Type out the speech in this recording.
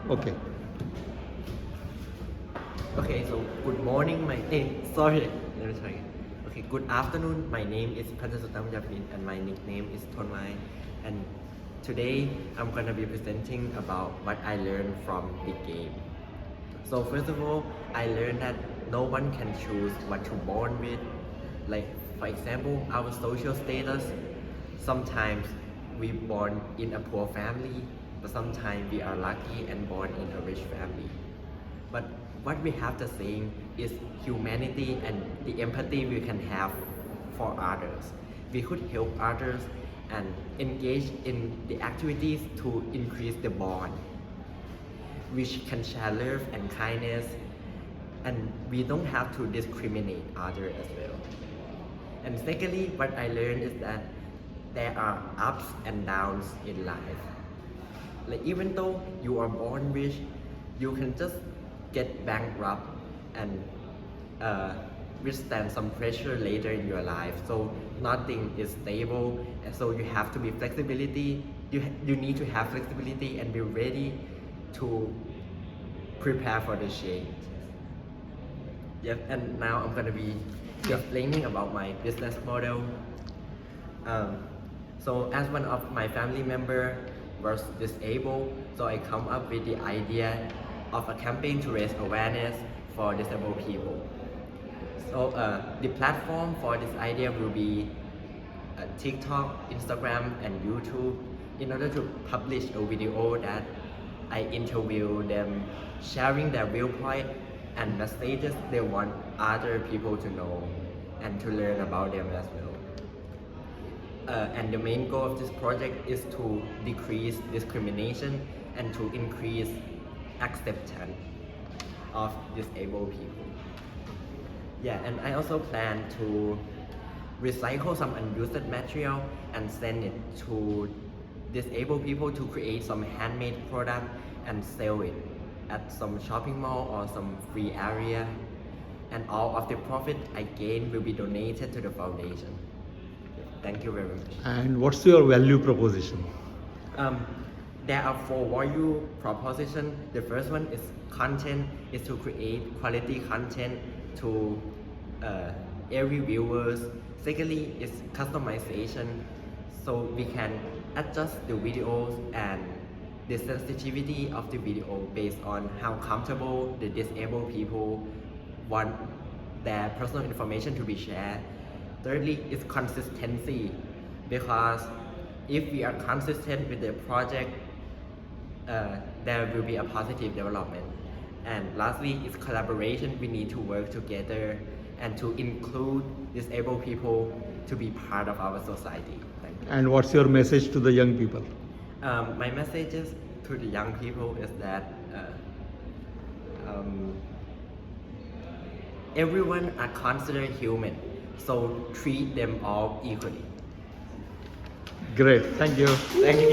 Okay. Okay, so good morning, sorry, let me try again. Okay, good afternoon, my name is Panchasutam Yapin and my nickname is Tonmai. And today I'm gonna be presenting about what I learned from the game. So first of all, I learned that no one can choose what to born with. Like for example, our social status, sometimes we born in a poor family, but sometimes we are lucky and born in a rich family. But what we have to saying is humanity and the empathy we can have for others. We could help others and engage in the activities to increase the bond, which can share love and kindness, and we don't have to discriminate others as well. And secondly, what I learned is that there are ups and downs in life. Like even though you are born rich, you can just get bankrupt and withstand some pressure later in your life. So nothing is stable, and so you have to be flexibility. You need to have flexibility and be ready to prepare for the change. Yep, and now I'm gonna be explaining about my business model. So as one of my family member was disabled, so I come up with the idea of a campaign to raise awareness for disabled people. So the platform for this idea will be TikTok, Instagram, and YouTube in order to publish a video that I interview them, sharing their viewpoint and messages they want other people to know and to learn about them as well. And the main goal of this project is to decrease discrimination and to increase acceptance of disabled people. Yeah, and I also plan to recycle some unused material and send it to disabled people to create some handmade product and sell it at some shopping mall or some free area. And all of the profit I gain will be donated to the foundation. Thank you very much. And what's your value proposition? There are 4 value propositions. The first one is content, is to create quality content to every viewers. Secondly is customization, so we can adjust the videos and the sensitivity of the video based on how comfortable the disabled people want their personal information to be shared. Thirdly is consistency, because if we are consistent with the project, there will be a positive development. And lastly is collaboration. We need to work together and to include disabled people to be part of our society. Thank you. And what's your message to the young people? My messages to the young people is that everyone are considered human, so treat them all equally. Great. Thank you. Thank you.